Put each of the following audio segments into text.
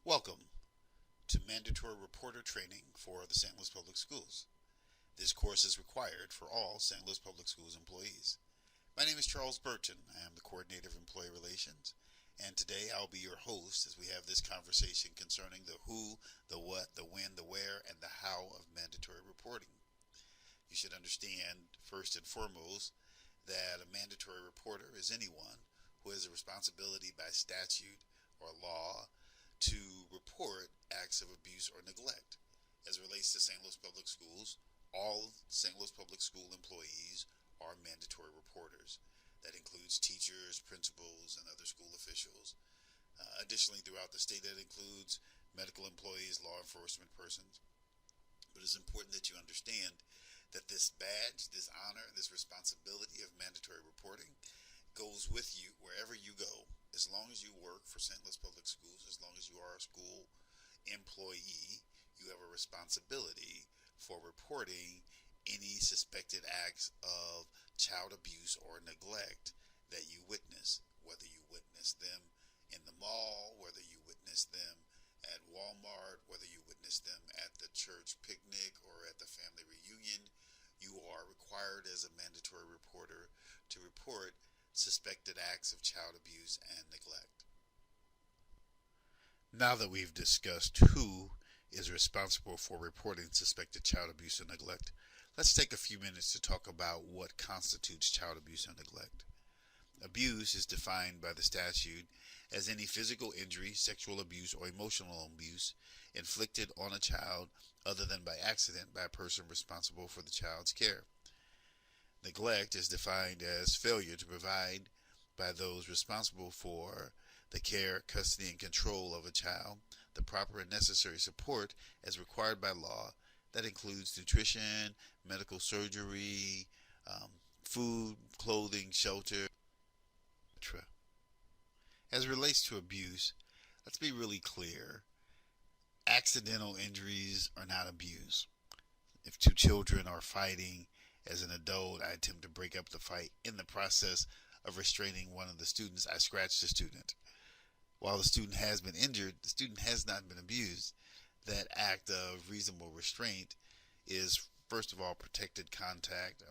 Welcome to Mandatory Reporter Training for the St. Louis Public Schools. This course is required for all St. Louis Public Schools employees. My name is Charles Burton. I am the Coordinator of Employee Relations, and today I'll be your host as we have this conversation concerning the who, the what, the when, the where, and the how of mandatory reporting. You should understand, first and foremost, that a mandatory reporter is anyone who has a responsibility by statute or law to report acts of abuse or neglect. As it relates to St. Louis Public Schools, all St. Louis Public School employees are mandatory reporters. That includes teachers, principals, and other school officials. Additionally, throughout the state, that includes medical employees, law enforcement persons. But it's important that you understand that this badge, this honor, this responsibility of mandatory reporting goes with you wherever you go. As long as you work for St. Louis Public Schools, as long as you are a school employee, you have a responsibility for reporting any suspected acts of child abuse or neglect that you witness, whether you witness them in the mall, whether you witness them at Walmart, whether you witness them at the church picnic or at the family reunion. You are required as a mandatory reporter to report suspected acts of child abuse and neglect. Now that we've discussed who is responsible for reporting suspected child abuse and neglect, let's take a few minutes to talk about what constitutes child abuse and neglect. Abuse is defined by the statute as any physical injury, sexual abuse, or emotional abuse inflicted on a child other than by accident by a person responsible for the child's care. Neglect is defined as failure to provide by those responsible for the care, custody, and control of a child the proper and necessary support as required by law. That includes nutrition, medical surgery, food, clothing, shelter, etc. As it relates to abuse, let's be really clear. Accidental injuries are not abuse. If two children are fighting, as an adult, I attempt to break up the fight. In the process of restraining one of the students, I scratch the student. While the student has been injured, the student has not been abused. That act of reasonable restraint is, first of all, protected contact,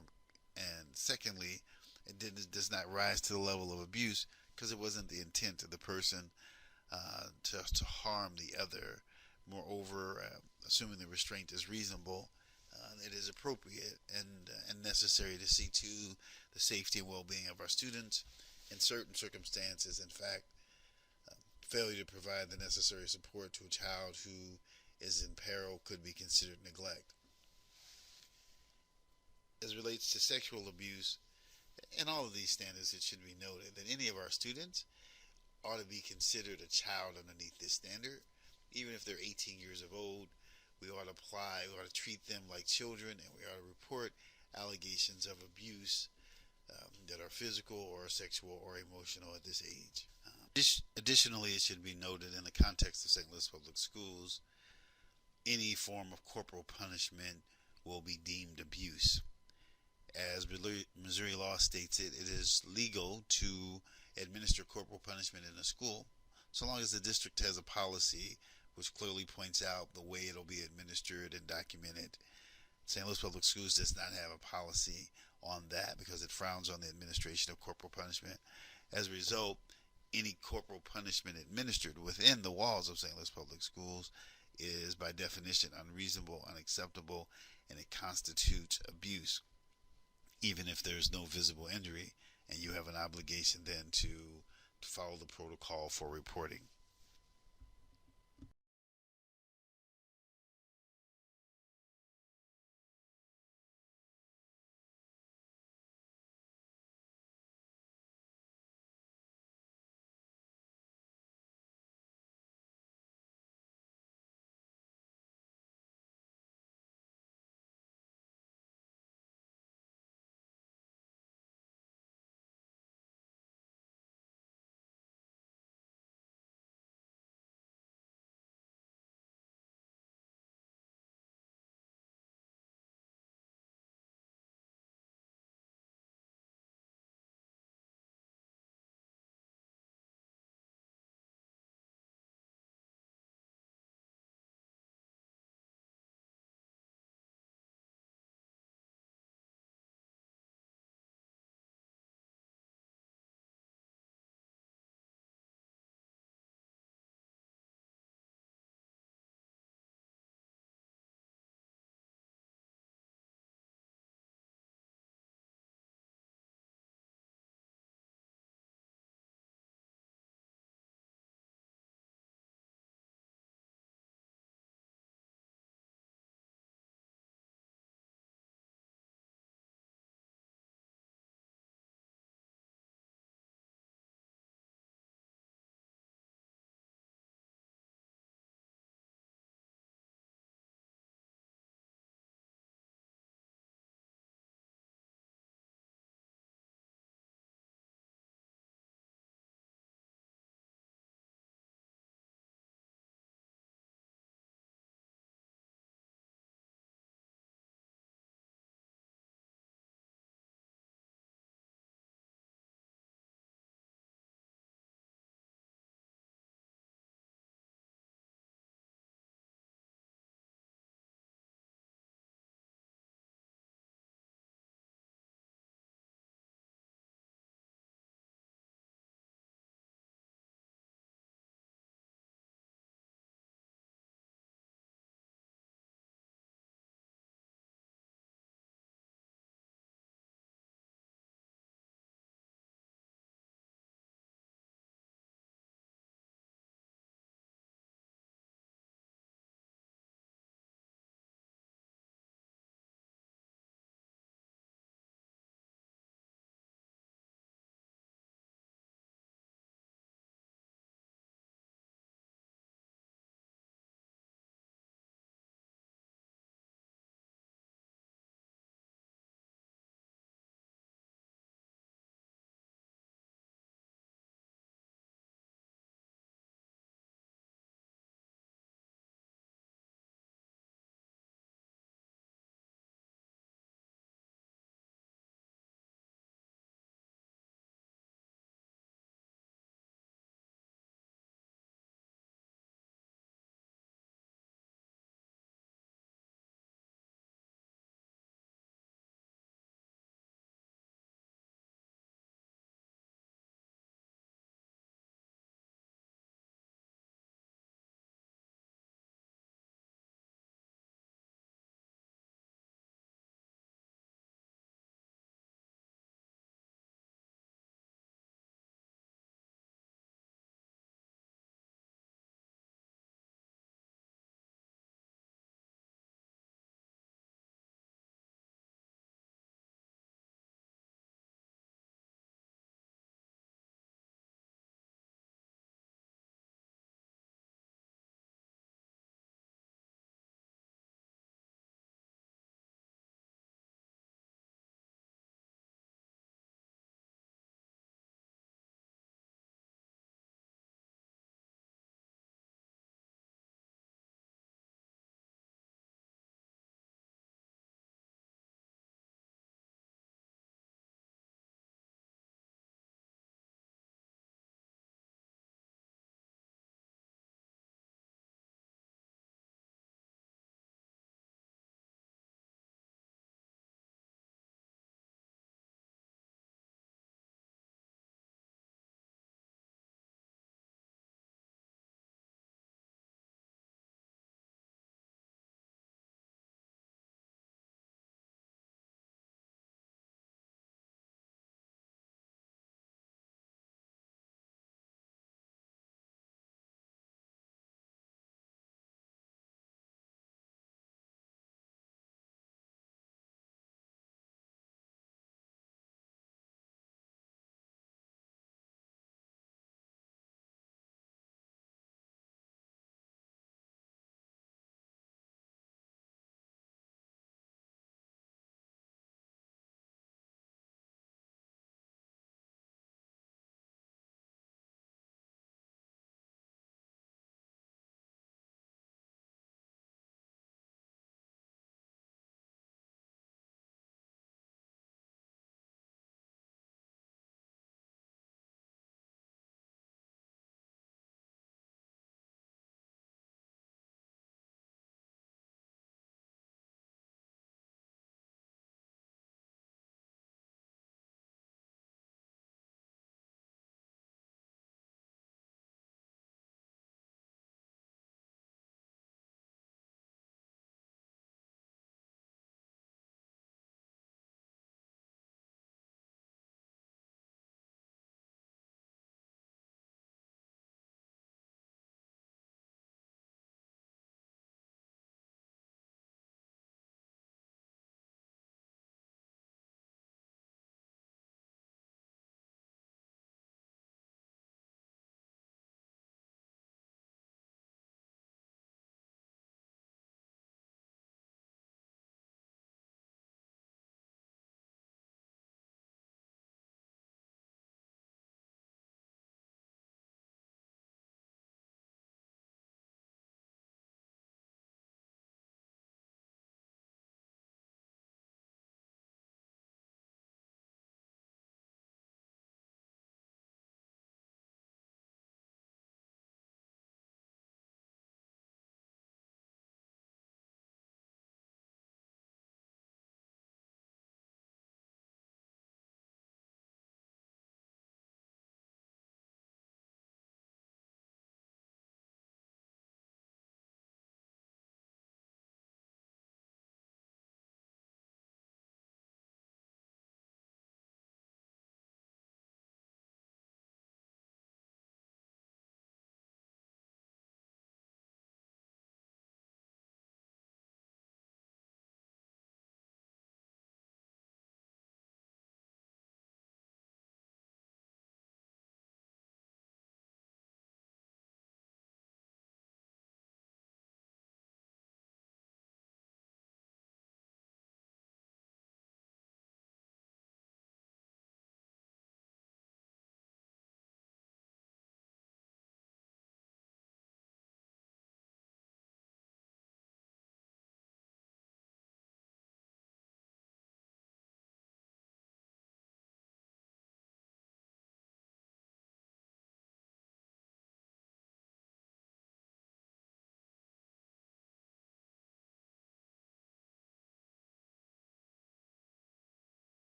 and secondly, does not rise to the level of abuse because it wasn't the intent of the person to harm the other. Moreover, assuming the restraint is reasonable, it is appropriate and necessary to see to the safety and well-being of our students. In certain circumstances, in fact, failure to provide the necessary support to a child who is in peril could be considered neglect. As it relates to sexual abuse, in all of these standards, it should be noted that any of our students ought to be considered a child underneath this standard. Even if they're 18 years of old, we ought to we ought to treat them like children, and we ought to report allegations of abuse that are physical or sexual or emotional at this age. Additionally, it should be noted in the context of St. Louis Public Schools, any form of corporal punishment will be deemed abuse. As Missouri law states it, it is legal to administer corporal punishment in a school so long as the district has a policy which clearly points out the way it'll be administered and documented. St. Louis Public Schools does not have a policy on that because it frowns on the administration of corporal punishment. As a result, any corporal punishment administered within the walls of St. Louis Public Schools is by definition unreasonable, unacceptable, and it constitutes abuse, even if there's no visible injury, and you have an obligation then to follow the protocol for reporting.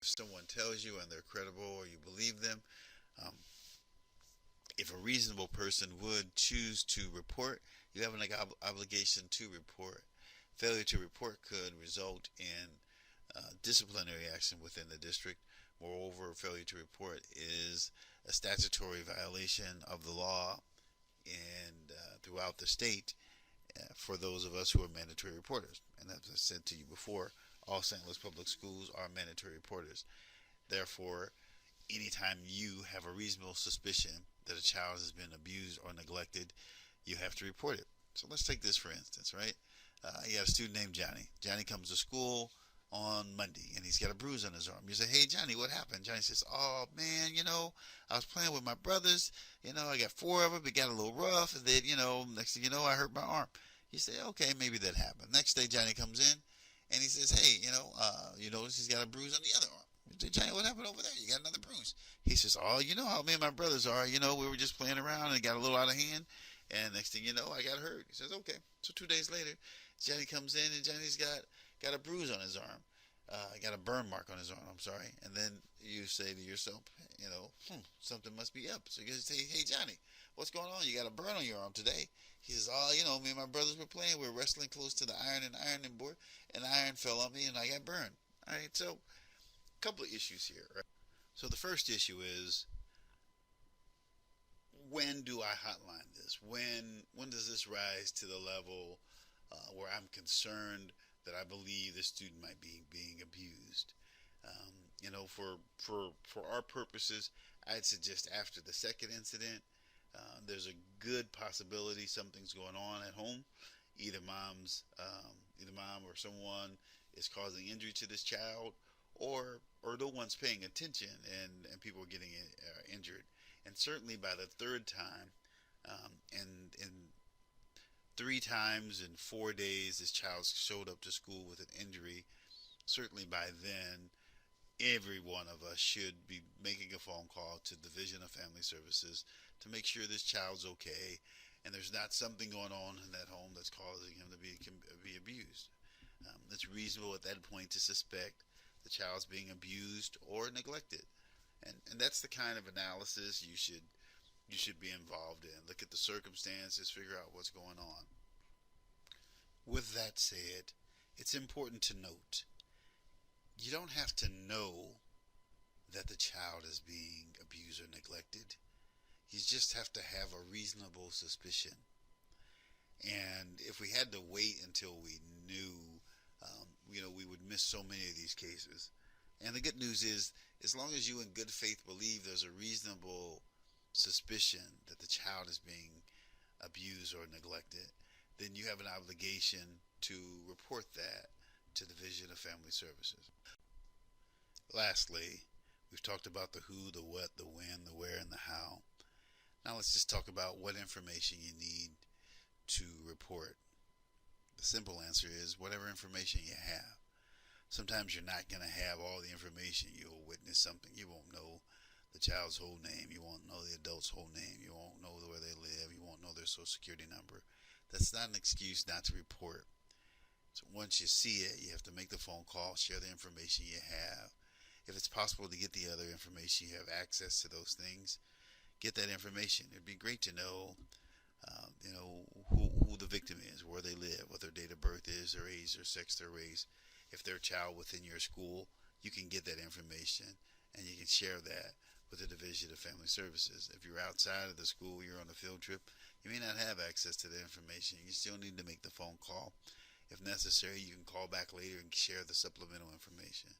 If someone tells you and they're credible or you believe them, um, if a reasonable person would choose to report, you have an obligation to report. Failure to report could result in disciplinary action within the district. Moreover, failure to report is a statutory violation of the law and throughout the state for those of us who are mandatory reporters. And as I said to you before, all St. Louis public schools are mandatory reporters. Therefore, anytime you have a reasonable suspicion that a child has been abused or neglected, you have to report it. So let's take this for instance, right? You got a student named Johnny. Johnny comes to school on Monday and he's got a bruise on his arm. You say, "Hey Johnny, what happened?" Johnny says, "Oh man, I was playing with my brothers. I got four of them. It got a little rough, and then next thing you know, I hurt my arm." You say, "Okay, maybe that happened." Next day, Johnny comes in and he says, "Hey, you notice he's got a bruise on the other arm." You say, "Johnny, what happened over there? You got another bruise." He says, "Oh, you know how me and my brothers are. We were just playing around and it got a little out of hand. And next thing you know, I got hurt." He says, "Okay." So 2 days later, Johnny comes in and Johnny's got a bruise on his arm. Got a burn mark on his arm. I'm sorry. And then you say to yourself, something must be up. So you say, "Hey Johnny, what's going on? You got a burn on your arm today." He says, "Oh, me and my brothers were playing. We were wrestling close to the ironing board, and the iron fell on me, and I got burned." All right. So a couple of issues here. Right? So the first issue is, when do I hotline this? When does this rise to the level where I'm concerned that I believe the student might be being abused? For our purposes, I'd suggest after the second incident. There's a good possibility something's going on at home. Either either mom or someone is causing injury to this child, or no one's paying attention, and people are getting injured. And certainly by the third time, and 3 times in 4 days, this child showed up to school with an injury. Certainly by then, every one of us should be making a phone call to Division of Family Services to make sure this child's okay and there's not something going on in that home that's causing him to be abused. It's reasonable at that point to suspect the child's being abused or neglected, and that's the kind of analysis you should be involved in. Look at the circumstances, figure out what's going on. With that said, it's important to note you don't have to know that the child is being abused or neglected. You just have to have a reasonable suspicion. And if we had to wait until we knew, we would miss so many of these cases. And the good news is, as long as you in good faith believe there's a reasonable suspicion that the child is being abused or neglected, then you have an obligation to report that to the Division of Family Services. Lastly, we've talked about the who, the what, the when, the where, and the how. Now let's just talk about what information you need to report. The simple answer is whatever information you have. Sometimes you're not going to have all the information. You'll witness something. You won't know the child's whole name. You won't know the adult's whole name. You won't know where they live. You won't know their social security number. That's not an excuse not to report. So once you see it, you have to make the phone call, share the information you have. If it's possible to get the other information, you have access to those things, get that information. It'd be great to know, who the victim is, where they live, what their date of birth is, their age, their sex, their race. If they're a child within your school, you can get that information and you can share that with the Division of Family Services. If you're outside of the school, you're on a field trip, you may not have access to the information. You still need to make the phone call. If necessary, you can call back later and share the supplemental information.